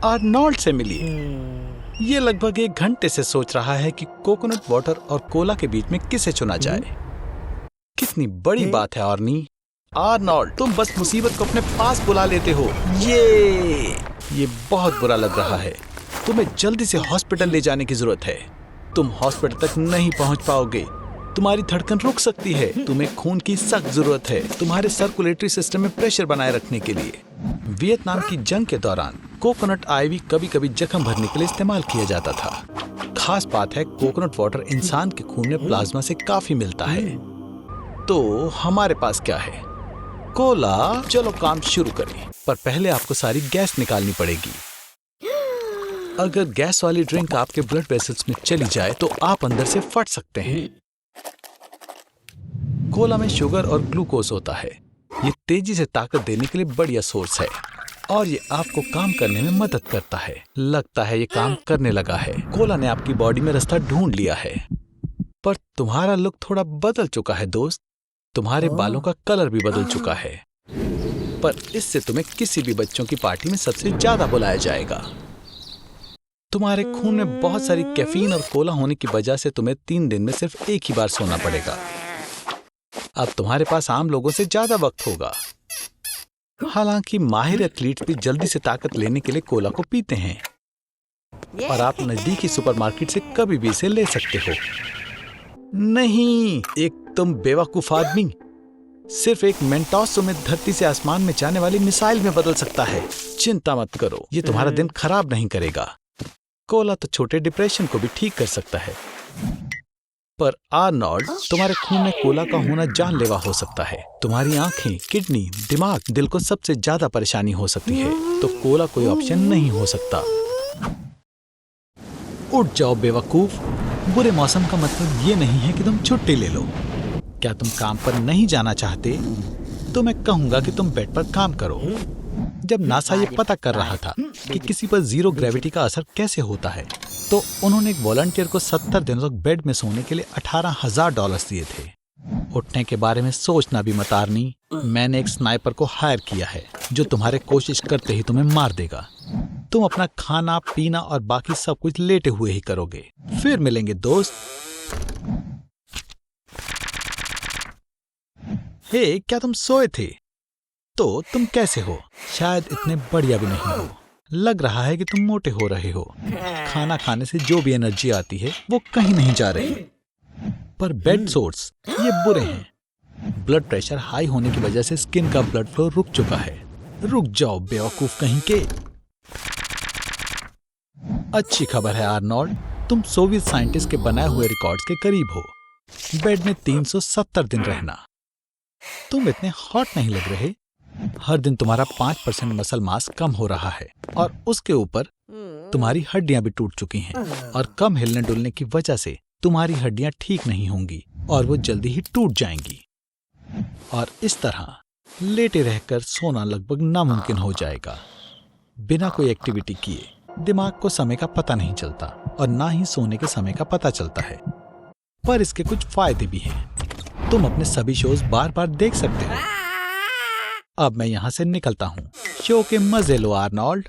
Arnold से मिली। ये लगभग 1 घंटे से सोच रहा है कि कोकोनट वाटर और कोला के बीच में किसे चुना जाए। कितनी बड़ी बात है आर्नी। आर्नोल्ड, तुम बस मुसीबत को अपने पास बुला लेते हो। ये बहुत बुरा लग रहा है। तुम्हें जल्दी से हॉस्पिटल ले जाने की जरूरत है। तुम हॉस्पिटल तक नहीं पहुंच पाओगे। तुम्हारी धड़कन रुक सकती है। तुम्हें खून की सख्त जरूरत है तुम्हारे सर्कुलेटरी सिस्टम में प्रेशर बनाए रखने के लिए। वियतनाम की जंग के दौरान कोकोनट आइवी कभी कभी जख्म भरने के लिए इस्तेमाल किया जाता था। खास बात है, कोकोनट वाटर इंसान के खून में प्लाज्मा से काफी मिलता है। तो हमारे पास क्या है? कोला। चलो काम शुरू करें, पर पहले आपको सारी गैस निकालनी पड़ेगी। अगर गैस वाली ड्रिंक आपके ब्लड वेसल्स में चली जाए तो आप अंदर से फट सकते हैं। कोला में शुगर और ग्लूकोज होता है। ये तेजी से ताकत देने के लिए बढ़िया सोर्स है और ये आपको काम करने में मदद करता है। लगता है ये काम करने लगा है। कोला ने आपकी बॉडी में रास्ता ढूंढ लिया है। पर तुम्हारा लुक थोड़ा बदल चुका है दोस्त। तुम्हारे बालों का कलर भी बदल चुका है। पर इससे तुम्हें किसी भी बच्चों की पार्टी में सबसे ज्यादा बुलाया जाएगा। तुम्हारे खून में बहुत सारी कैफीन और कोला होने की वजह से तुम्हें 3 दिन में सिर्फ एक ही बार सोना पड़ेगा। अब तुम्हारे पास आम लोगों से ज्यादा वक्त होगा। हालांकि माहिर एथलीट भी जल्दी से ताकत लेने के लिए कोला को पीते हैं और आप नजदीकी सुपरमार्केट से कभी भी इसे ले सकते हो। नहीं, एक तुम बेवकूफ आदमी। सिर्फ एक मेंटोस तुम्हें धरती से आसमान में जाने वाली मिसाइल में बदल सकता है। चिंता मत करो, ये तुम्हारा दिन खराब नहीं करेगा। कोला तो छोटे डिप्रेशन को भी ठीक कर सकता है। पर आर्नोल्ड, तुम्हारे खून में कोला का होना जानलेवा हो सकता है। तुम्हारी आंखें, किडनी, दिमाग, दिल को सबसे ज्यादा परेशानी हो सकती है। तो कोला कोई ऑप्शन नहीं हो सकता। उठ जाओ बेवकूफ। बुरे मौसम का मतलब ये नहीं है कि तुम छुट्टी ले लो। क्या तुम काम पर नहीं जाना चाहते? तो मैं कहूंगा कि तुम बेड पर काम करो। जब नासा ये पता कर रहा था कि किसी पर जीरो ग्रेविटी का असर कैसे होता है, तो उन्होंने एक वॉलंटियर को 70 दिनों तक बेड में सोने के लिए $18,000 दिए थे। उठने के बारे में सोचना भी मत आर्नी। मैंने एक स्नाइपर को हायर किया है जो तुम्हारे कोशिश करते ही तुम्हें मार देगा। तुम अपना खाना पीना और बाकी सब कुछ लेटे हुए ही करोगे। फिर मिलेंगे दोस्त। हे, क्या तुम सोए थे? तो तुम कैसे हो? शायद इतने बढ़िया भी नहीं हो। लग रहा है कि तुम मोटे हो रहे हो। खाना खाने से जो भी एनर्जी आती है वो कहीं नहीं जा रही। पर बेड सोर्स ये बुरे हैं। ब्लड प्रेशर हाई होने की वजह से स्किन का ब्लड फ्लो रुक चुका है। रुक जाओ बेवकूफ कहीं के। अच्छी खबर है आर्नोल्ड, तुम सोवियत साइंटिस्ट के बनाए हुए रिकॉर्ड्स के करीब हो। बेड में 370 दिन रहना। तुम इतने हॉट नहीं लग रहे। हर दिन तुम्हारा 5% मसल मास कम हो रहा है और उसके ऊपर तुम्हारी हड्डियां भी टूट चुकी हैं और कम हिलने डुलने की वजह से तुम्हारी हड्डियां ठीक नहीं होंगी और वो जल्दी ही टूट जाएंगी। और इस तरह लेटे रहकर सोना लगभग नामुमकिन हो जाएगा। बिना कोई एक्टिविटी किए दिमाग को समय का पता नहीं चलता और ना ही सोने के समय का पता चलता है। पर इसके कुछ फायदे भी हैं। तुम अपने सभी शोज बार बार देख सकते हो। अब मैं यहां से निकलता हूं। शो के मजे लो आर्नोल्ड।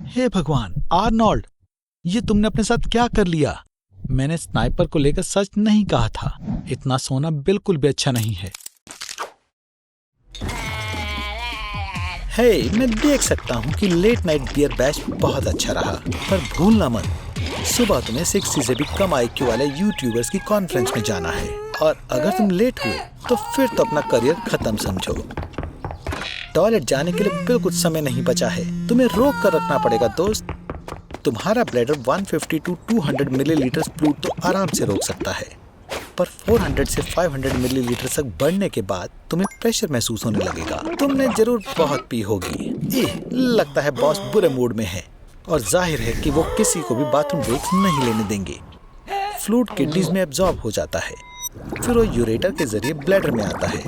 हे भगवान आर्नोल्ड, ये तुमने अपने साथ क्या कर लिया? मैंने स्नाइपर को लेकर सच नहीं कहा था। इतना सोना बिल्कुल भी अच्छा नहीं है। हे, मैं देख सकता हूँ कि लेट नाइट बियर बैश बहुत अच्छा रहा, पर भूलना मत, सुबह तुम्हें 60 से भी कम IQ वाले यूट्यूबर्स की कॉन्फ्रेंस में जाना है। और अगर तुम लेट हुए तो फिर तो अपना करियर खत्म समझो। टॉयलेट जाने के लिए बिल्कुल समय नहीं बचा है। तुम्हें रोक कर रखना पड़ेगा दोस्त। तुम्हारा ब्लैडर 150 to 200 मिलीलीटर फ्लूइड तो आराम से रोक सकता है, पर 400 से 500 मिलीलीटर तक बढ़ने के बाद तुम्हें प्रेशर महसूस होने लगेगा। तुमने जरूर बहुत पी होगी। लगता है बॉस बुरे मूड में है और जाहिर है कि वो किसी को भी बाथरूम ब्रेक्स नहीं लेने देंगे। फ्लूइड किडनीज में एब्जॉर्ब हो जाता है, फिर वो यूरेटर के जरिए ब्लैडर में आता है।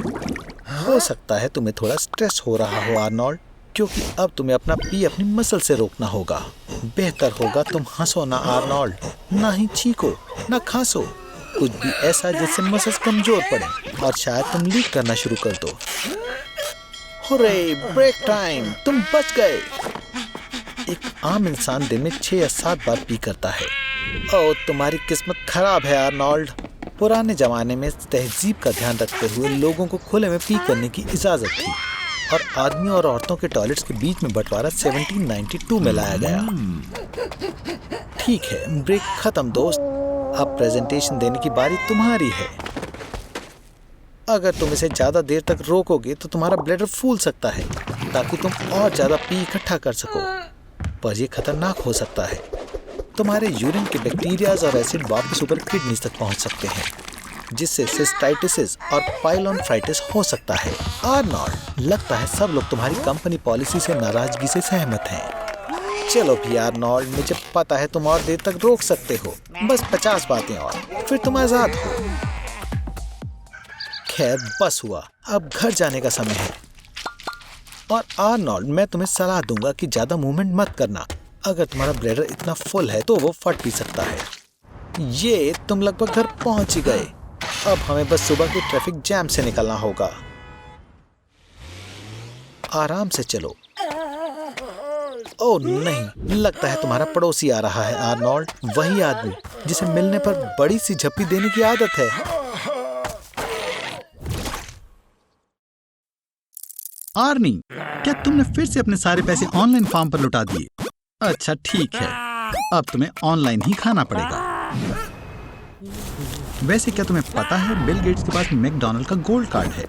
हो सकता है तुम्हें थोड़ा स्ट्रेस हो रहा हो आर्नोल्ड, क्योंकि अब तुम्हें अपना पी अपनी मसल से रोकना होगा। बेहतर होगा तुम हंसो ना आर्नोल्ड, ना ही चीखो ना खांसो, कुछ भी ऐसा जिससे मसल्स कमजोर पड़े और शायद तुम लीक करना शुरू कर दो। हुर्रे, ब्रेक टाइम, तुम बच गए। एक आम इंसान दिन में 6 या 7 बार पी करता है। ओह, तुम्हारी किस्मत खराब है आर्नोल्ड। पुराने जमाने में तहजीब का ध्यान रखते हुए लोगों को खुले में पी करने की इजाजत थी और आदमियों और औरतों के टॉयलेट्स के बीच में बंटवारा 1792 में लाया गया। ठीक है, ब्रेक खत्म दोस्त। अब प्रेजेंटेशन देने की बारी तुम्हारी है। अगर तुम इसे ज्यादा देर तक रोकोगे तो तुम्हारा ब्लैडर फूल सकता है ताकि तुम और ज्यादा पी इकट्ठा कर सको, पर यह खतरनाक हो सकता है। तुम्हारे यूरिन के बैक्टीरियाज और एसिड वापस ऊपर किडनीज तक पहुंच सकते हैं, जिससे सिस्टाइटिस और पाइलोनेफ्राइटिस हो सकता है। आर्नोल्ड, लगता है सब लोग तुम्हारी कंपनी पॉलिसी से नाराजगी से सहमत हैं। चलो भी आर्नोल्ड, मुझे पता है तुम और देर तक रोक सकते हो। बस 50 बातें और, फिर तुम आजाद हो। खैर, बस हुआ, अब घर जाने का समय है। और आर्नोल्ड, मैं तुम्हें सलाह दूंगा कि ज्यादा मूवमेंट मत करना। अगर तुम्हारा ब्लैडर इतना फुल है तो वो फट भी सकता है। ये तुम लगभग घर पहुंच ही गए। अब हमें बस सुबह के ट्रैफिक जैम से निकलना होगा। आराम से चलो। ओह नहीं, लगता है तुम्हारा पड़ोसी आ रहा है आर्नोल्ड, वही आदमी जिसे मिलने पर बड़ी सी झप्पी देने की आदत है। आर्नी, क्या तुमने फिर से अपने सारे पैसे ऑनलाइन फॉर्म पर लुटा दिए? अच्छा ठीक है, अब तुम्हें ऑनलाइन ही खाना पड़ेगा। वैसे क्या तुम्हें पता है बिल गेट्स के पास मैकडॉनल्ड का गोल्ड कार्ड है।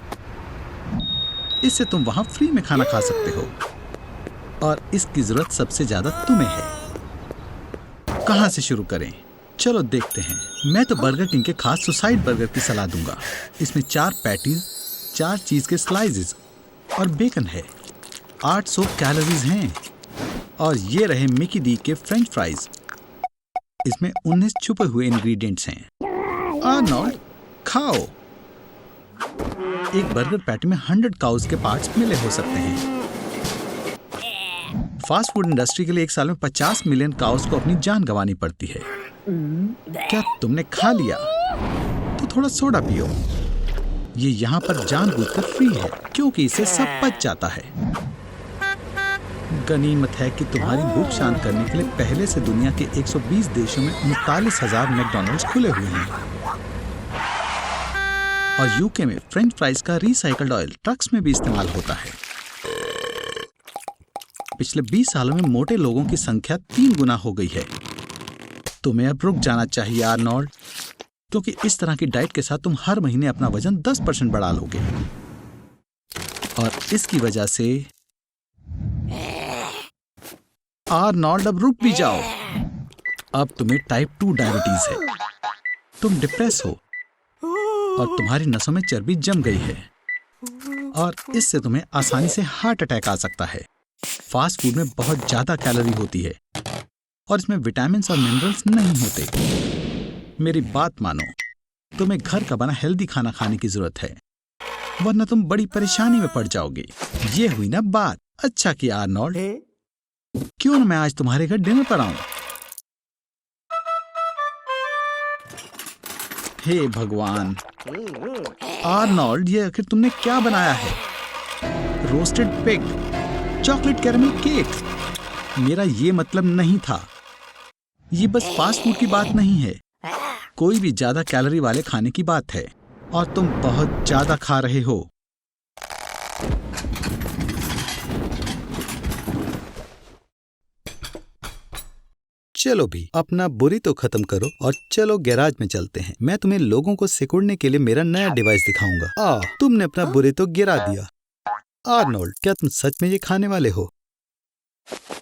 इससे तुम वहां फ्री में खाना खा सकते हो और इसकी जरूरत सबसे ज्यादा तुम्हें है। कहां से शुरू करें? चलो देखते हैं। मैं तो बर्गर किंग के खास सुसाइड बर्गर की सलाह दूंगा। इसमें 4 पैटीज, 4 चीज के स्लाइसेस और बेकन है। 800 कैलोरीज हैं। और ये रहे मिकी डी के फ्रेंच फ्राइज। इसमें 19 छुपे हुए इंग्रेडिएंट्स हैं। आर्नोल्ड, खाओ। एक बर्गर पैटी में 100 काउज के पार्ट्स मिले हो सकते हैं। फास्ट फूड इंडस्ट्री के लिए एक साल में 50 मिलियन काउज को अपनी जान गंवानी पड़ती है। क्या तुमने खा लिया? तो थोड़ा सोडा पियो। ये यहाँ पर जानबूझकर फ्री है क्योंकि इसे सब पच जाता है। गनीमत है कि तुम्हारी भूख शांत करने के लिए पहले से दुनिया के 120 देशों में 39,000 मैकडॉनल्ड्स खुले हुए हैं। और यूके में फ्रेंच फ्राइज का रिसाइकल्ड ऑयल ट्रक्स में भी इस्तेमाल होता है। पिछले 20 सालों में मोटे लोगों की संख्या 3 गुना हो गई है। तुम्हें अब रुक जाना चाहिए आर्नोल्ड, क्योंकि इस तरह की डाइट के साथ तुम हर महीने अपना वजन 10% बढ़ा लोगे। और इसकी वजह से आर्नोल्ड, अब रुक भी जाओ। अब तुम्हें टाइप 2 डायबिटीज है। तुम डिप्रेस हो और तुम्हारी नसों में चर्बी जम गई है और इससे तुम्हें आसानी से हार्ट अटैक आ सकता है। फास्ट फूड में बहुत ज्यादा कैलोरी होती है और इसमें विटामिन और मिनरल्स नहीं होते। मेरी बात मानो, तुम्हें घर का बना हेल्दी खाना खाने की जरूरत है, वरना तुम बड़ी परेशानी में पड़ जाओगे। ये हुई ना बात। अच्छा किया आर्नोल्ड, क्यों न मैं आज तुम्हारे घर डिनर पर आऊं? हे भगवान आर्नोल्ड, ये आखिर तुमने क्या बनाया है? Roasted pig, chocolate caramel cake. मेरा ये मतलब नहीं था। ये बस फास्ट फूड की बात नहीं है, कोई भी ज्यादा कैलोरी वाले खाने की बात है और तुम बहुत ज्यादा खा रहे हो। चलो भी अपना बुरी तो खत्म करो और चलो गैराज में चलते हैं। मैं तुम्हें लोगों को सिकुड़ने के लिए मेरा नया डिवाइस दिखाऊंगा। तुमने अपना बुरी तो गिरा दिया। आर्नोल्ड, क्या तुम सच में ये खाने वाले हो?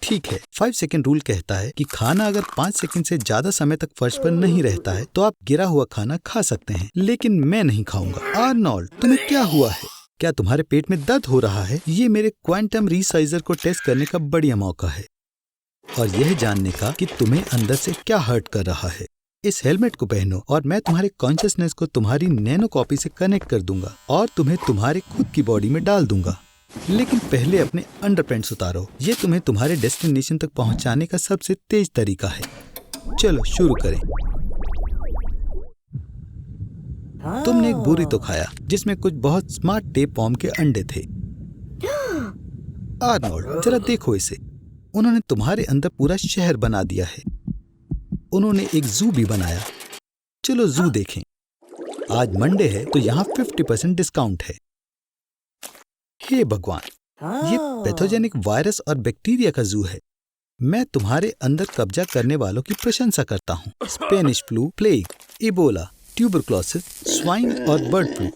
ठीक है, 5 सेकंड रूल कहता है कि खाना अगर 5 सेकंड से ज्यादा समय तक फर्श पर नहीं रहता है तो आप गिरा हुआ खाना खा सकते हैं, लेकिन मैं नहीं खाऊंगा। आर्नोल्ड, तुम्हें क्या हुआ है? क्या तुम्हारे पेट में दर्द हो रहा है? ये मेरे क्वांटम रिसाइजर को टेस्ट करने का बढ़िया मौका है और यह जानने का कि तुम्हें अंदर से क्या हर्ट कर रहा है। इस हेलमेट को पहनो और मैं तुम्हारे कॉन्शियसनेस को तुम्हारी नैनो कॉपी से कनेक्ट कर दूंगा और तुम्हें तुम्हारे खुद की बॉडी में डाल दूंगा। लेकिन पहले अपने अंडरपैंट्स उतारो। ये तुम्हें तुम्हारे डेस्टिनेशन तक पहुंचाने का सबसे तेज तरीका है। चलो शुरू करें। तुमने एक बुरी तो खाया जिसमें कुछ बहुत स्मार्ट टेप वॉर्म के अंडे थे। आर्नोल्ड, जरा देखो इसे। उन्होंने तुम्हारे अंदर पूरा शहर बना दिया है। उन्होंने एक जू भी बनाया। चलो जू देखें। आज मंडे है तो यहाँ 50% डिस्काउंट है। हे भगवान, ये पैथोजेनिक वायरस और बैक्टीरिया का जू है। मैं तुम्हारे अंदर कब्जा करने वालों की प्रशंसा करता हूँ। Spanish flu, plague, Ebola, tuberculosis, swine और बर्ड फ्लू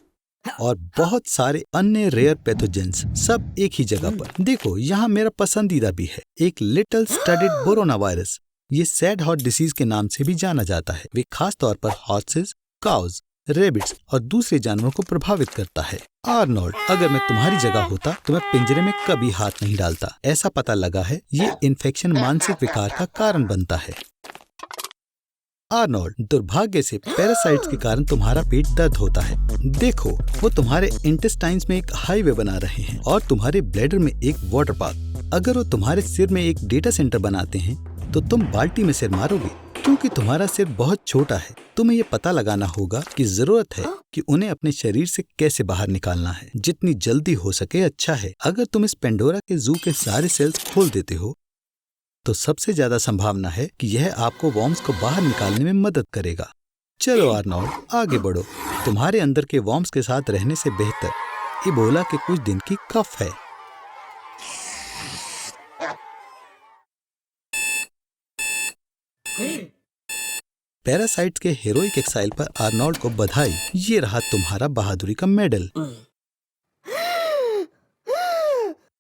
और बहुत सारे अन्य रेयर पैथोजेंस, सब एक ही जगह पर। देखो, यहाँ मेरा पसंदीदा भी है, एक लिटिल स्टडेड बोरोना वायरस। ये सैड हार्ट डिसीज के नाम से भी जाना जाता है। वे खास तौर पर हॉर्सेस, काउज, रेबिट्स और दूसरे जानवरों को प्रभावित करता है। आर्नोल्ड, अगर मैं तुम्हारी जगह होता तो मैं पिंजरे में कभी हाथ नहीं डालता। ऐसा पता लगा है ये इन्फेक्शन मानसिक विकार का कारण बनता है। आर्नोल्ड, दुर्भाग्य से पैरासाइट्स के कारण तुम्हारा पेट दर्द होता है। देखो, वो तुम्हारे इंटेस्टाइन्स में एक हाईवे बना रहे हैं और तुम्हारे ब्लैडर में एक वाटर पार्क। अगर वो तुम्हारे सिर में एक डेटा सेंटर बनाते हैं तो तुम बाल्टी में सिर मारोगे, क्योंकि तुम्हारा सिर बहुत छोटा है। तुम्हें ये पता लगाना होगा कि जरूरत है कि उन्हें अपने शरीर से कैसे बाहर निकालना है। जितनी जल्दी हो सके अच्छा है। अगर तुम इस पेंडोरा के जू के सारे सेल्स खोल देते हो तो सबसे ज्यादा संभावना है कि यह आपको वॉर्म्स को बाहर निकालने में मदद करेगा। चलो आर्नोल्ड, आगे बढ़ो। तुम्हारे अंदर के वॉर्म्स के साथ रहने से बेहतर इबोला के कुछ दिन की कफ है। पैरासाइट्स के हेरोइक एक्साइल पर आर्नोल्ड को बधाई। ये रहा तुम्हारा बहादुरी का मेडल।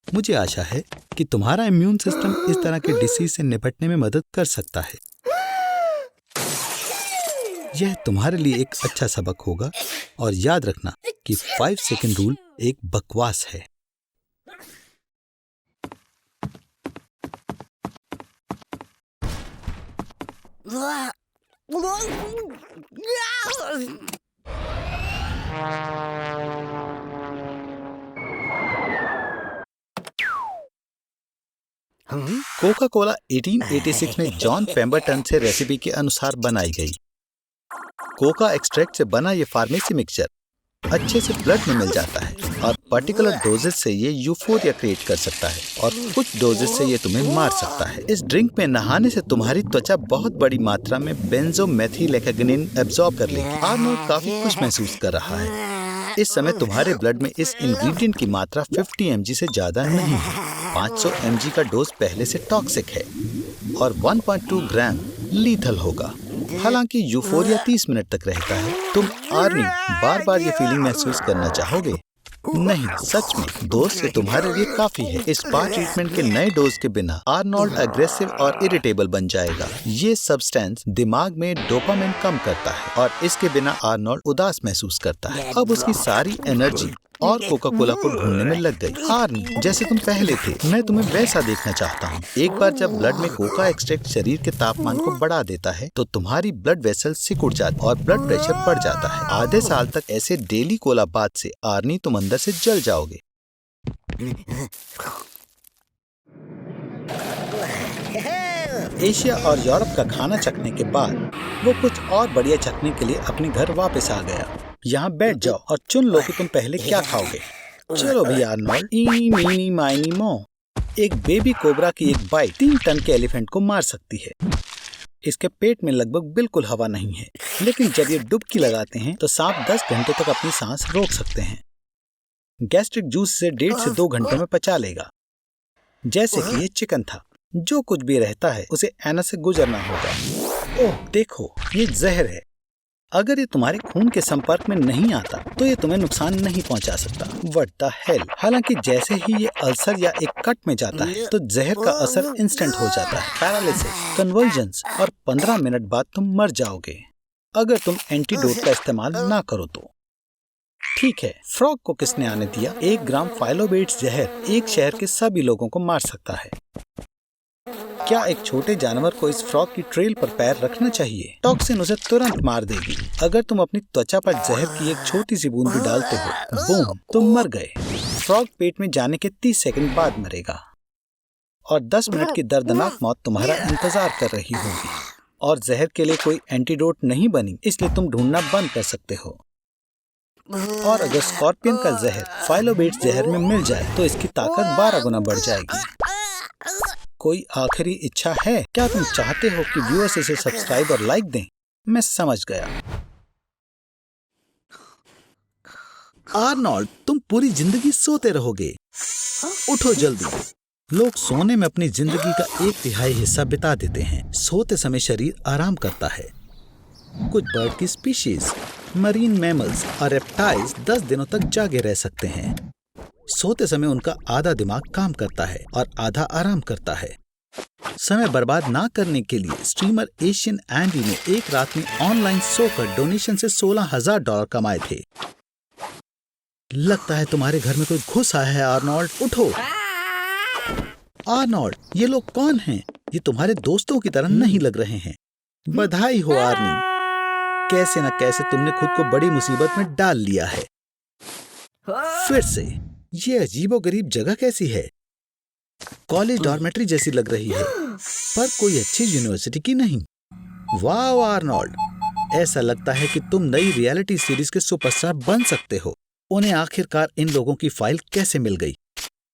मुझे आशा है कि तुम्हारा इम्यून सिस्टम इस तरह के डिसीज से निपटने में मदद कर सकता है। यह तुम्हारे लिए एक अच्छा सबक होगा और याद रखना कि 5 सेकंड रूल एक बकवास है। कोका कोला 1886 में जॉन पेम्बरटन से रेसिपी के अनुसार बनाई गई। कोका एक्सट्रैक्ट से बना ये फार्मेसी मिक्सचर अच्छे से ब्लड में मिल जाता है और पर्टिकुलर डोजेस से ये यूफोरिया क्रिएट कर सकता है और कुछ डोजेस से ये तुम्हें मार सकता है। इस ड्रिंक में नहाने से तुम्हारी त्वचा बहुत बड़ी मात्रा में बेंजोमेथिलेक्टिन एब्जॉर्ब कर लेगी। आर्नोल्ड काफी खुश महसूस कर रहा है। इस समय तुम्हारे ब्लड में इस इंग्रेडिएंट की मात्रा 50 mg से ज्यादा नहीं है। 500 mg का डोज पहले से टॉक्सिक है और 1.2 ग्राम लीथल होगा। हालांकि यूफोरिया 30 मिनट तक रहता है। तुम आर्नी बार बार ये फीलिंग महसूस करना चाहोगे? नहीं, सच में डोज से तुम्हारे लिए काफी है। इस स्पा ट्रीटमेंट के नए डोज के बिना आर्नोल्ड अग्रेसिव और इरिटेबल बन जाएगा। ये सब्सटेंस दिमाग में डोपामिन कम करता है और इसके बिना आर्नोल्ड उदास महसूस करता है। अब उसकी सारी एनर्जी और कोका कोला को ढूंढने में लग गई। आर्नी, जैसे तुम पहले थे, मैं तुम्हें वैसा देखना चाहता हूँ। एक बार जब ब्लड में कोका एक्सट्रैक्ट शरीर के तापमान को बढ़ा देता है तो तुम्हारी ब्लड वेसल सिकुड़ जाती और ब्लड प्रेशर बढ़ जाता है। आधे साल तक ऐसे डेली कोला बाद से आर्नी तुम अंदर से जल जाओगे। एशिया और यूरोप का खाना चखने के बाद वो कुछ और बढ़िया चखने के लिए अपने घर वापस आ गया। यहाँ बैठ जाओ और चुन लो कि तुम पहले क्या खाओगे। चलो भी आर्नोल्ड, इनी मीनी माइनी मो। एक बेबी कोबरा की एक बाइट 3 टन के एलिफेंट को मार सकती है। इसके पेट में लगभग बिल्कुल हवा नहीं है, लेकिन जब ये डुबकी लगाते हैं तो सांप 10 घंटे तक अपनी सांस रोक सकते हैं। गैस्ट्रिक जूस से 1.5 से 2 घंटे में पचा लेगा। जैसे कि ये चिकन था। जो कुछ भी रहता है उसे एनस से गुजरना होगा। ओह देखो, ये जहर है। अगर ये तुम्हारे खून के संपर्क में नहीं आता तो ये तुम्हें नुकसान नहीं पहुंचा सकता। What the hell. हालांकि जैसे ही ये अल्सर या एक कट में जाता है तो जहर का असर इंस्टेंट हो जाता है। पैरालिसिस, कन्वर्जन्स और 15 मिनट बाद तुम मर जाओगे अगर तुम एंटीडोट का इस्तेमाल ना करो तो। ठीक है, फ्रॉग को किसने आने दिया? 1 ग्राम फाइलोबेट्स जहर एक शहर के सभी लोगों को मार सकता है। क्या एक छोटे जानवर को इस फ्रॉग की ट्रेल पर पैर रखना चाहिए? टॉक्सिन उसे तुरंत मार देगी। अगर तुम अपनी त्वचा पर जहर की एक छोटी सी बूंद भी डालते हो, बूम, तुम मर गए। फ्रॉग पेट में जाने के 30 सेकंड बाद मरेगा और 10 मिनट की दर्दनाक मौत तुम्हारा इंतजार कर रही होगी। और जहर के लिए कोई एंटीडोट नहीं बनी, इसलिए तुम ढूंढना बंद कर सकते हो। और अगर स्कॉर्पियन का जहर फाइलोबेट जहर में मिल जाए तो इसकी ताकत 12 गुना बढ़ जाएगी। कोई आखिरी इच्छा है? क्या तुम चाहते हो कि व्यूअर्स इसे सब्सक्राइब और लाइक दें? मैं समझ गया। आर्नोल्ड, तुम पूरी जिंदगी सोते रहोगे। उठो जल्दी। लोग सोने में अपनी जिंदगी का 1/3 हिस्सा बिता देते हैं। सोते समय शरीर आराम करता है। कुछ बर्ड की स्पीशीज, मरीन मैमल्स और रेप्टाइल्स 10 दिनों तक जागे रह सकते हैं। सोते समय उनका आधा दिमाग काम करता है और आधा आराम करता है। समय बर्बाद ना करने के लिए स्ट्रीमर एशियन एंडी ने एक रात में ऑनलाइन सोकर डोनेशन से $16,000 कमाए थे। लगता है तुम्हारे घर में कोई घुस आया है। आर्नोल्ड, उठो। आर्नोल्ड, ये लोग कौन हैं? ये तुम्हारे दोस्तों की तरह नहीं लग रहे हैं। बधाई हो आर्नी, कैसे न कैसे तुमने खुद को बड़ी मुसीबत में डाल लिया है। फिर से ये अजीबोगरीब जगह कैसी है? कॉलेज डॉर्मेट्री जैसी लग रही है, पर कोई अच्छी यूनिवर्सिटी की नहीं। वाह आर्नोल्ड, ऐसा लगता है कि तुम नई रियलिटी सीरीज के सुपरस्टार बन सकते हो। उन्हें आखिरकार इन लोगों की फाइल कैसे मिल गई?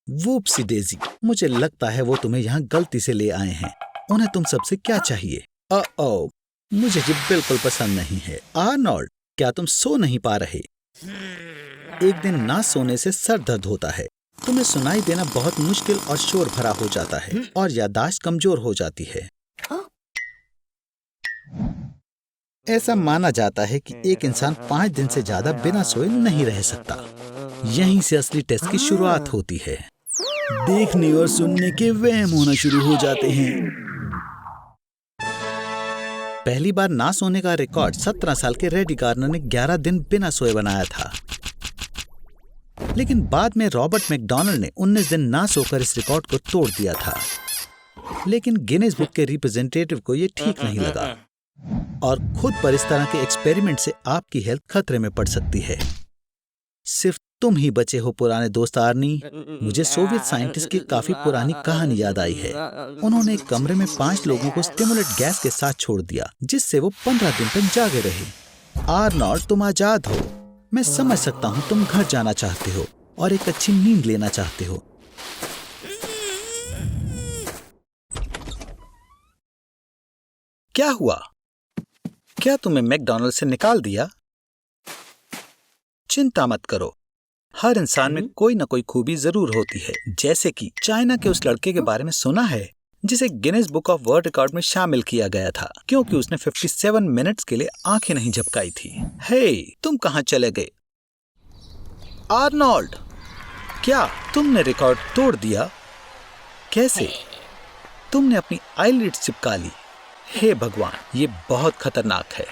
वूप्सी डेजी, मुझे लगता है वो तुम्हें यहाँ गलती से ले आए हैं। उन्हें तुम सबसे क्या चाहिए? ओ, मुझे ये बिल्कुल पसंद नहीं है। आर्नोल्ड, क्या तुम सो नहीं पा रहे? एक दिन ना सोने से सर दर्द होता है। तुम्हें सुनाई देना बहुत मुश्किल और शोर भरा हो जाता है और याददाश्त कमजोर हो जाती है। ऐसा माना जाता है कि एक इंसान 5 दिन से ज्यादा बिना सोए नहीं रह सकता। यहीं से असली टेस्ट की शुरुआत होती है। देखने और सुनने के वहम होना शुरू हो जाते हैं। पहली बार ना सोने का रिकॉर्ड 17 साल के रेडी गार्नर ने 11 दिन बिना सोए बनाया था। लेकिन बाद में रॉबर्ट मैकडॉनल्ड ने 19 दिन ना सोकर इस रिकॉर्ड को तोड़ दिया था। लेकिन गिनीज बुक के रिप्रेजेंटेटिव को यह ठीक नहीं लगा और खुद पर इस तरह के एक्सपेरिमेंट से आपकी हेल्थ खतरे में पड़ सकती है। सिर्फ तुम ही बचे हो पुराने दोस्त आर्नी। मुझे सोवियत साइंटिस्ट की काफी पुरानी कहानी याद आई है। उन्होंने एक कमरे में 5 लोगों को स्टिमुलेट गैस के साथ छोड़ दिया, जिससे वो 15 दिन तक जागे रहे। आर्नोल्ड, तुम आजाद हो। मैं समझ सकता हूँ तुम घर जाना चाहते हो और एक अच्छी नींद लेना चाहते हो। क्या हुआ? क्या तुम्हें मैकडॉनल्ड से निकाल दिया? चिंता मत करो, हर इंसान में कोई न कोई खूबी जरूर होती है। जैसे कि चाइना के उस लड़के के बारे में सुना है जिसे Guinness book of world record में शामिल किया गया था क्योंकि उसने 57 मिनट्स के लिए आंखें नहीं झपकाई थी। हे, तुम कहां चले गए? आर्नोल्ड, क्या तुमने रिकॉर्ड तोड़ दिया? कैसे? तुमने अपनी आईलिड्स चिपका ली। हे भगवान, ये बहुत खतरनाक है।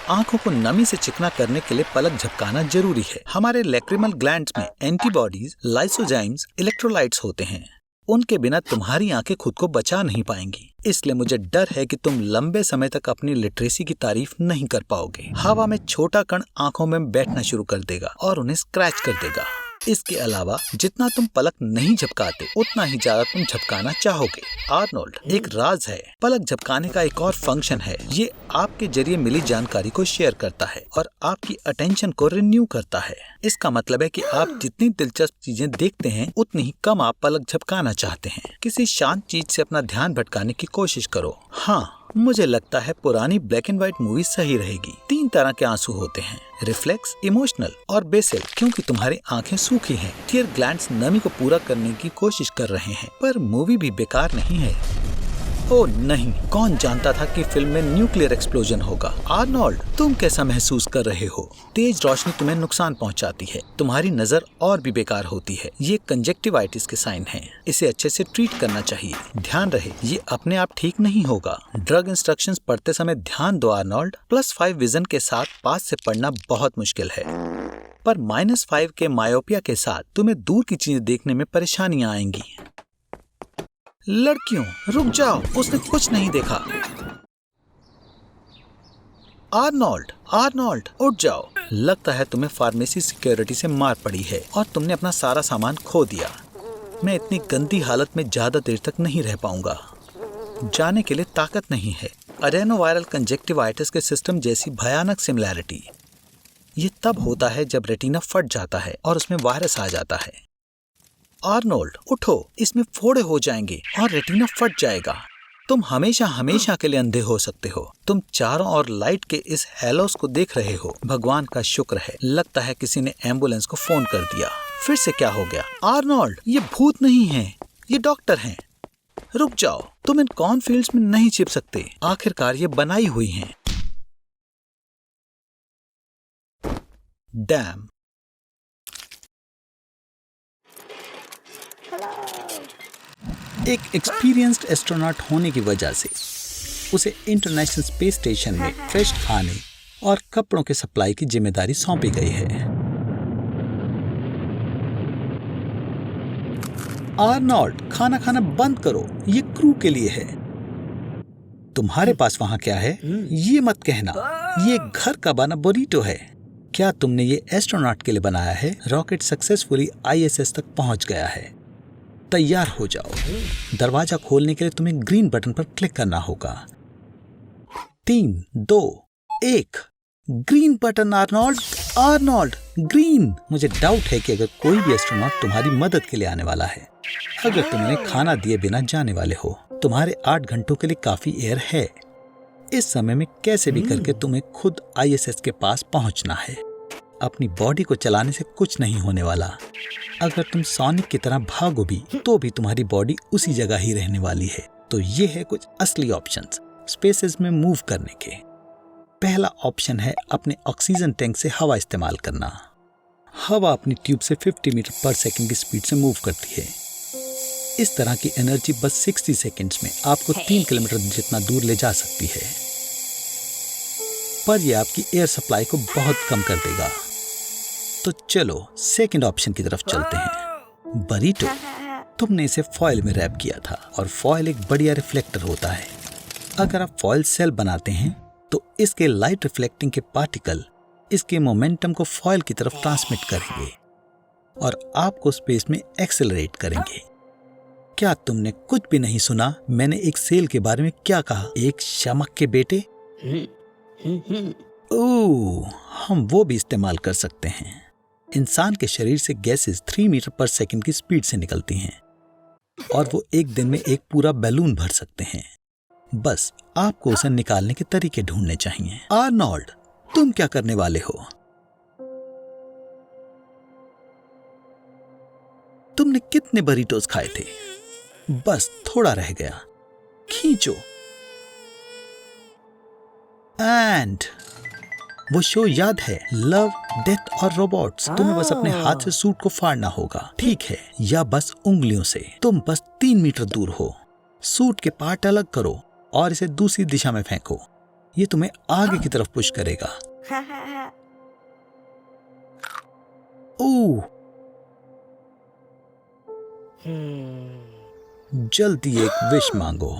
आंखों को नमी से चिकना करने के लिए पलक झपकाना जरूरी है। हमारे लैक्रिमल ग्लैंड्स में एंटीबॉडीज, लाइसोजाइम्स, इलेक्ट्रोलाइट्स होते हैं। उनके बिना तुम्हारी आंखें खुद को बचा नहीं पाएंगी। इसलिए मुझे डर है कि तुम लंबे समय तक अपनी लिटरेसी की तारीफ नहीं कर पाओगे। हवा में छोटा कण आंखों में बैठना शुरू कर देगा और उन्हें स्क्रैच कर देगा। इसके अलावा जितना तुम पलक नहीं झपकाते उतना ही ज्यादा तुम झपकाना चाहोगे। आर्नोल्ड, एक राज है। पलक झपकाने का एक और फंक्शन है। ये आपके जरिए मिली जानकारी को शेयर करता है और आपकी अटेंशन को रिन्यू करता है। इसका मतलब है कि आप जितनी दिलचस्प चीजें देखते हैं उतनी ही कम आप पलक झपकाना चाहते हैं। किसी शांत चीज से अपना ध्यान भटकाने की कोशिश करो। हाँ, मुझे लगता है पुरानी ब्लैक एंड व्हाइट मूवी सही रहेगी। 3 तरह के आंसू होते हैं, रिफ्लेक्स, इमोशनल और बेसल। क्योंकि तुम्हारी आंखें सूखी हैं, टीयर ग्लैंड्स नमी को पूरा करने की कोशिश कर रहे हैं, पर मूवी भी बेकार नहीं है। ओह नहीं, कौन जानता था कि फिल्म में न्यूक्लियर एक्सप्लोजन होगा। आर्नोल्ड, तुम कैसा महसूस कर रहे हो? तेज रोशनी तुम्हें नुकसान पहुंचाती है, तुम्हारी नजर और भी बेकार होती है। ये कंजक्टिवाइटिस के साइन हैं। इसे अच्छे से ट्रीट करना चाहिए। ध्यान रहे, ये अपने आप ठीक नहीं होगा। ड्रग इंस्ट्रक्शंस पढ़ते समय ध्यान दो आर्नोल्ड। +5 विजन के साथ पास से पढ़ना बहुत मुश्किल है, पर -5 के मायोपिया के साथ तुम्हें दूर की चीजें देखने में परेशानियां आएंगी। लड़कियों, रुक जाओ, उसने कुछ नहीं देखा। आर्नोल्ड, आर्नोल्ड, उठ जाओ। लगता है तुम्हें फार्मेसी सिक्योरिटी से मार पड़ी है और तुमने अपना सारा सामान खो दिया। मैं इतनी गंदी हालत में ज्यादा देर तक नहीं रह पाऊंगा। जाने के लिए ताकत नहीं है। एडेनोवायरल कंजक्टिवाइटिस के सिस्टम जैसी भयानक सिमिलैरिटी। ये तब होता है जब रेटिना फट जाता है और उसमें वायरस आ जाता है। आर्नोल्ड, उठो, इसमें फोड़े हो जाएंगे और रेटिना फट जाएगा। तुम हमेशा हमेशा के लिए अंधे हो सकते हो। तुम चारों ओर लाइट के इस हेलोस को देख रहे हो। भगवान का शुक्र है, लगता है किसी ने एम्बुलेंस को फोन कर दिया। फिर से क्या हो गया? आर्नोल्ड, ये भूत नहीं है, ये डॉक्टर हैं। रुक जाओ, तुम इन कॉर्नफील्ड्स में नहीं छिप सकते। आखिरकार ये बनाई हुई हैं। डैम। एक एक्सपीरियंस्ड एस्ट्रोनॉट होने की वजह से उसे इंटरनेशनल स्पेस स्टेशन में फ्रेश खाने और कपड़ों के सप्लाई की जिम्मेदारी सौंपी गई है। आर्नोल्ड, खाना खाना बंद करो, ये क्रू के लिए है। तुम्हारे पास वहां क्या है ये मत कहना, ये घर का बना बुरीटो है। क्या तुमने ये एस्ट्रोनॉट के लिए बनाया है? रॉकेट सक्सेसफुली ISS तक पहुंच गया है। तैयार हो जाओ। दरवाजा खोलने के लिए तुम्हें ग्रीन बटन पर क्लिक करना होगा। 3, 2, 1। Green button Arnold, Arnold, green. मुझे डाउट है कि अगर कोई भी एस्ट्रोनॉट तुम्हारी मदद के लिए आने वाला है। अगर तुम उन्हें खाना दिए बिना जाने वाले हो, तुम्हारे 8 घंटों के लिए काफी एयर है। इस समय में कैसे भी करके तुम्हें खुद ISS के पास पहुंचना है। अपनी बॉडी को चलाने से कुछ नहीं होने वाला। अगर तुम सोनिक की तरह भागो भी तो भी तुम्हारी बॉडी उसी जगह ही रहने वाली है। तो ये है कुछ असली ऑप्शंस स्पेसेस में मूव करने के। पहला ऑप्शन है अपने ऑक्सीजन टैंक से हवा इस्तेमाल करना। हवा अपनी ट्यूब से 50 मीटर पर सेकंड की स्पीड से मूव करती है। इस तरह की एनर्जी बस 60 सेकंड्स में आपको 3 किलोमीटर जितना दूर ले जा सकती है, पर यह आपकी एयर सप्लाई को बहुत कम कर देगा। तो चलो सेकंड ऑप्शन की तरफ चलते हैं। बरीटो, तुमने इसे फॉयल में रैप किया था और फॉयल एक बढ़िया रिफ्लेक्टर होता है। अगर आप फॉयल सेल बनाते हैं तो इसके लाइट रिफ्लेक्टिंग के पार्टिकल इसके मोमेंटम को फॉयल की तरफ ट्रांसमिट करेंगे और आपको स्पेस में एक्सेलरेट करेंगे। क्या तुमने कुछ भी नहीं सुना? मैंने एक सेल के बारे में क्या कहा? एक शमक के बेटे। ओह, हम वो भी इस्तेमाल कर सकते हैं। इंसान के शरीर से गैसेस 3 मीटर पर सेकंड की स्पीड से निकलती हैं और वो एक दिन में एक पूरा बैलून भर सकते हैं। बस आपको उसे निकालने के तरीके ढूंढने चाहिए। आर्नोल्ड, तुम क्या करने वाले हो? तुमने कितने बरीटोस खाए थे? बस थोड़ा रह गया, खींचो। एंड वो शो याद है, लव, डेथ और रोबोट्स। तुम्हें बस अपने हाथ से सूट को फाड़ना होगा, ठीक है? या बस उंगलियों से। तुम बस 3 मीटर दूर हो। सूट के पार्ट अलग करो और इसे दूसरी दिशा में फेंको। ये तुम्हें आगे की तरफ पुश करेगा। ओह, जल्दी एक विश मांगो।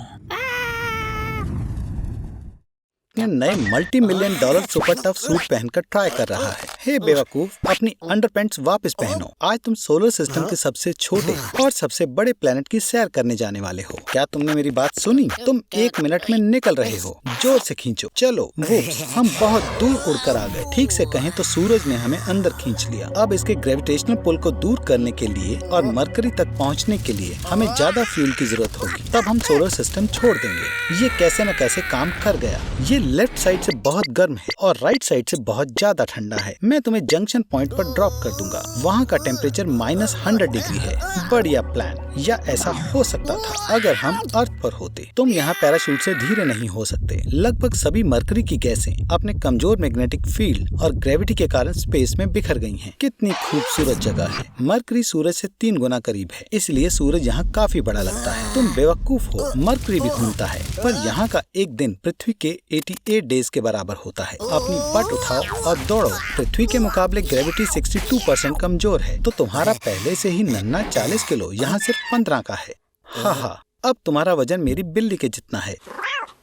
ये नए $multi million super tough suit पहनकर ट्राई कर रहा है। हे बेवकूफ, अपनी अंडरपैंट्स वापस पहनो। आज तुम सोलर सिस्टम के सबसे छोटे और सबसे बड़े प्लेनेट की सैर करने जाने वाले हो। क्या तुमने मेरी बात सुनी? तुम 1 मिनट में निकल रहे हो। जोर से खींचो। चलो वो, हम बहुत दूर उड़कर आ गए। ठीक से कहें तो सूरज ने हमें अंदर खींच लिया। अब इसके ग्रेविटेशनल पुल को दूर करने के लिए और मरकरी तक पहुँचने के लिए हमें ज्यादा फ्यूल की जरूरत होगी। तब हम सोलर सिस्टम छोड़ देंगे। ये कैसे न कैसे काम कर गया। ये लेफ्ट साइड से बहुत गर्म है और राइट साइड से बहुत ज्यादा ठंडा है। मैं तुम्हें जंक्शन पॉइंट पर ड्रॉप कर दूंगा। वहाँ का टेम्परेचर -100 डिग्री है। बढ़िया प्लान। या ऐसा हो सकता था अगर हम अर्थ पर होते। तुम यहाँ पैराशूट से धीरे नहीं हो सकते। लगभग सभी मरकरी की गैसें अपने कमजोर मैग्नेटिक फील्ड और ग्रेविटी के कारण स्पेस में बिखर गई हैं। कितनी खूबसूरत जगह है। मरकरी सूरज से 3 गुना करीब है, इसलिए सूरज यहाँ काफी बड़ा लगता है। तुम बेवकूफ हो, मरकरी भी घूमता है, पर यहाँ का एक दिन पृथ्वी के 88 डेज के बराबर होता है। अपनी पट उठाओ और दौड़ो। पृथ्वी के मुकाबले ग्रेविटी 62% कमजोर है, तो तुम्हारा पहले से ही नन्हा 40 किलो यहाँ सिर्फ 15 का है। हा, अब तुम्हारा वजन मेरी बिल्ली के जितना है।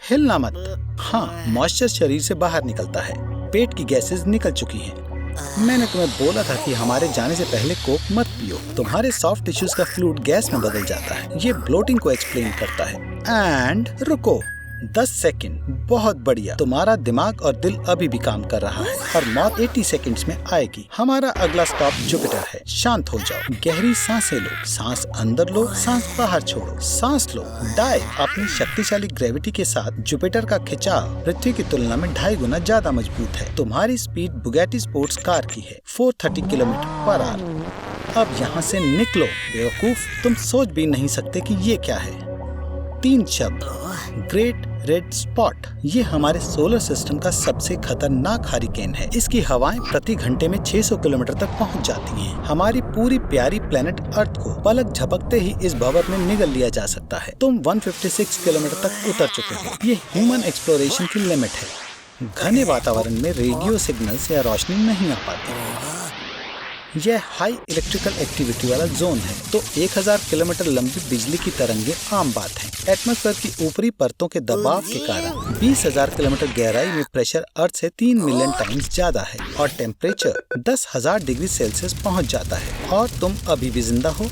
हिलना मत। हाँ, मॉइस्चर शरीर से बाहर निकलता है। पेट की गैसेस निकल चुकी हैं। मैंने तुम्हें बोला था कि हमारे जाने से पहले कोक मत पियो। तुम्हारे सॉफ्ट टिश्यूज का फ्लूइड गैस में बदल जाता है। ये ब्लोटिंग को एक्सप्लेन करता है। एंड रुको, 10 सेकंड, बहुत बढ़िया। तुम्हारा दिमाग और दिल अभी भी काम कर रहा है और मौत 80 सेकंड्स में आएगी। हमारा अगला स्टॉप जुपिटर है। शांत हो जाओ, गहरी सांसें लो, सांस अंदर लो, सांस बाहर छोड़ो, सांस लो, डाइव। अपनी शक्तिशाली ग्रेविटी के साथ जुपिटर का खिंचाव पृथ्वी की तुलना में 2.5 गुना ज्यादा मजबूत है। तुम्हारी स्पीड बुगैटी स्पोर्ट्स कार की है, 430 किलोमीटर/आवर। अब यहाँ से निकलो बेवकूफ, तुम सोच भी नहीं सकते कि ये क्या है। 3 शब्द, ग्रेट रेड स्पॉट। ये हमारे सोलर सिस्टम का सबसे खतरनाक हरिकेन है। इसकी हवाएं प्रति घंटे में 600 किलोमीटर तक पहुंच जाती हैं। हमारी पूरी प्यारी प्लेनेट अर्थ को पलक झपकते ही इस भंवर में निगल लिया जा सकता है। तुम 156 किलोमीटर तक उतर चुके हो। ये ह्यूमन एक्सप्लोरेशन की लिमिट है। घने वातावरण में रेडियो सिग्नल्स या रोशनी नहीं आ पाती। यह हाई इलेक्ट्रिकल एक्टिविटी वाला जोन है, तो 1000 किलोमीटर लंबी बिजली की तरंगें आम बात है। एटमॉस्फेयर की ऊपरी परतों के दबाव के कारण 20,000 किलोमीटर गहराई में प्रेशर अर्थ से 3 मिलियन टाइम्स ज्यादा है और टेम्परेचर 10,000 डिग्री सेल्सियस पहुंच जाता है। और तुम अभी भी जिंदा हो।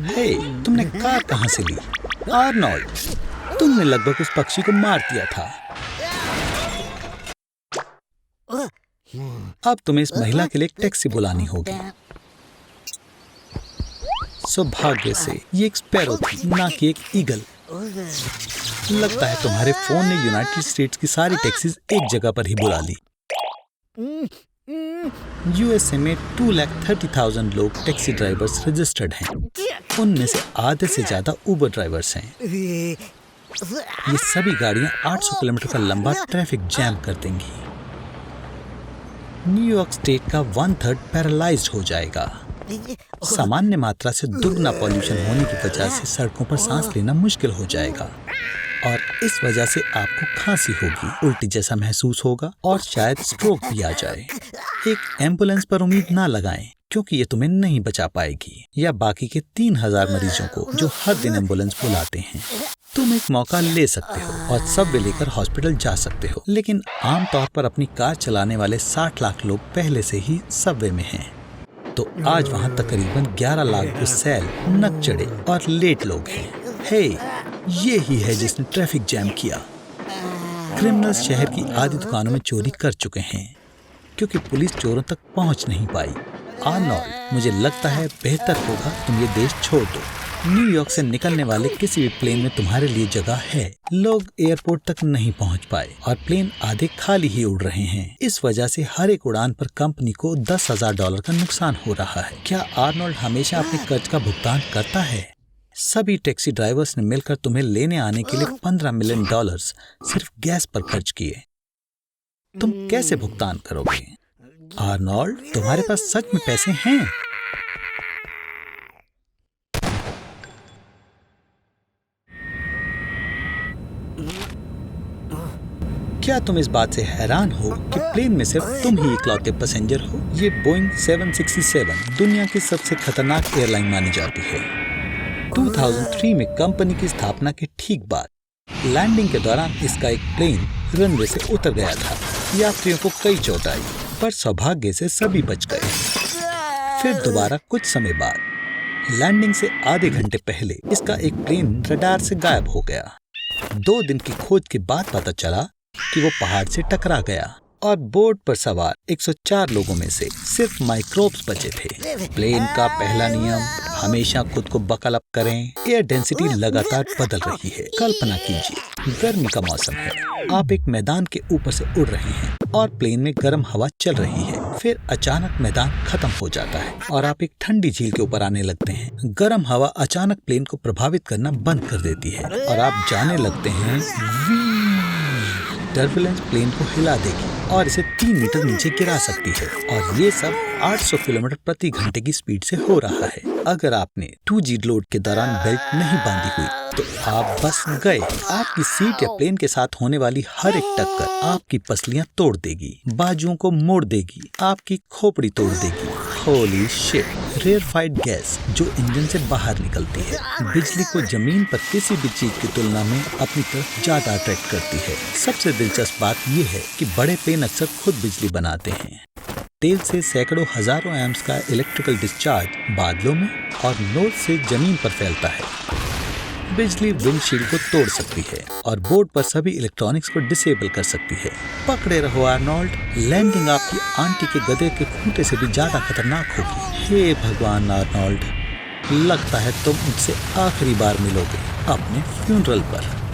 हे, तुमने कार कहाँ से ली? आर्नोल्ड, तुमने लगभग उस पक्षी को मार दिया था। अब तुम्हें इस महिला के लिए एक टैक्सी बुलानी होगी। सौभाग्य से ये एक स्पैरो थी, ना कि एक ईगल। लगता है तुम्हारे फोन ने यूनाइटेड स्टेट्स की सारी टैक्सीज एक जगह पर ही बुला ली। यूएसए में 2,30,000 लोग टैक्सी ड्राइवर्स रजिस्टर्ड हैं। उनमें से आधे से ज्यादा उबर ड्राइवर्स हैं। ये सभी गाड़ियां 800 किलोमीटर का लंबा ट्रैफिक जैम कर देंगी। न्यूयॉर्क स्टेट का 1/3 पैरालाइज्ड हो जाएगा। सामान्य मात्रा से दुगना पॉल्यूशन होने की वजह से सड़कों पर सांस लेना मुश्किल हो जाएगा और इस वजह से आपको खांसी होगी, उल्टी जैसा महसूस होगा और शायद स्ट्रोक भी आ जाए। एक एम्बुलेंस पर उम्मीद ना लगाएं, क्योंकि ये तुम्हें नहीं बचा पाएगी, या बाकी के 3,000 मरीजों को जो हर दिन एम्बुलेंस बुलाते हैं। तुम एक मौका ले सकते हो और सबवे लेकर हॉस्पिटल जा सकते हो, लेकिन आमतौर पर अपनी कार चलाने वाले 60 लाख लोग पहले से ही सबवे में हैं। तो आज वहाँ तकरीबन 11 लाख गुस्सैल, नकचढ़े और लेट लोग हैं। हे, ये ही है जिसने ट्रैफिक जैम किया। क्रिमिनल्स शहर की आधी दुकानों में चोरी कर चुके हैं क्योंकि पुलिस चोरों तक पहुंच नहीं पाई। आर्नोल्ड, मुझे लगता है बेहतर होगा तुम ये देश छोड़ दो। न्यूयॉर्क से निकलने वाले किसी भी प्लेन में तुम्हारे लिए जगह है। लोग एयरपोर्ट तक नहीं पहुंच पाए और प्लेन आधे खाली ही उड़ रहे हैं। इस वजह से हर एक उड़ान पर कंपनी को $10,000 का नुकसान हो रहा है। क्या आर्नोल्ड हमेशा अपने कर्ज का भुगतान करता है? सभी टैक्सी ड्राइवर्स ने मिलकर तुम्हें लेने आने के लिए $15 मिलियन सिर्फ गैस पर खर्च किए। तुम कैसे भुगतान करोगे? आर्नोल्ड, तुम्हारे पास सच में पैसे हैं? क्या तुम इस बात से हैरान हो कि प्लेन में सिर्फ तुम ही इकलौते पैसेंजर हो? ये बोइंग 767 दुनिया की सबसे खतरनाक एयरलाइन मानी जाती है। 2003 में कंपनी की स्थापना के ठीक बाद लैंडिंग के दौरान इसका एक प्लेन रनवे से उतर गया था। यात्रियों को कई चोट आई, पर सौभाग्य से सभी बच गए। फिर दोबारा कुछ समय बाद लैंडिंग से आधे घंटे पहले इसका एक प्लेन रडार से गायब हो गया। 2 दिन की खोज के बाद पता चला कि वो पहाड़ से टकरा गया और बोर्ड पर सवार 104 लोगों में से सिर्फ माइक्रोब्स बचे थे। प्लेन का पहला नियम, हमेशा खुद को बकल अप करें। एयर डेंसिटी लगातार बदल रही है। कल्पना कीजिए, गर्मी का मौसम है, आप एक मैदान के ऊपर से उड़ रहे हैं और प्लेन में गर्म हवा चल रही है। फिर अचानक मैदान खत्म हो जाता है और आप एक ठंडी झील के ऊपर आने लगते हैं। गर्म हवा अचानक प्लेन को प्रभावित करना बंद कर देती है और आप जाने लगते हैं। टर्बुलेंस प्लेन को हिला देगी और इसे 3 मीटर नीचे गिरा सकती है और ये सब 800 किलोमीटर प्रति घंटे की स्पीड से हो रहा है। अगर आपने 2G लोड के दौरान बेल्ट नहीं बांधी हुई तो आप बस गए। आपकी सीट या प्लेन के साथ होने वाली हर एक टक्कर आपकी पसलियां तोड़ देगी, बाजुओं को मोड़ देगी, आपकी खोपड़ी तोड़ देगी। Holy shit! रेयरफाइड गैस जो इंजन से बाहर निकलती है, बिजली को जमीन पर किसी भी चीज की तुलना में अपनी तरफ ज्यादा अट्रैक्ट करती है। सबसे दिलचस्प बात यह है कि बड़े प्लेन अक्सर खुद बिजली बनाते हैं। तेल से सैकड़ों हजारों एम्प्स का इलेक्ट्रिकल डिस्चार्ज बादलों में और नोज से जमीन पर फैलता है। बिजली विंडशील्ड को तोड़ सकती है और बोर्ड पर सभी इलेक्ट्रॉनिक्स को डिसेबल कर सकती है। पकड़े रहो आर्नोल्ड, लैंडिंग आपकी आंटी के गधे के खूंटे से भी ज्यादा खतरनाक होगी। हे भगवान आर्नोल्ड, लगता है तुम मुझसे आखिरी बार मिलोगे अपने फ्यूनरल पर।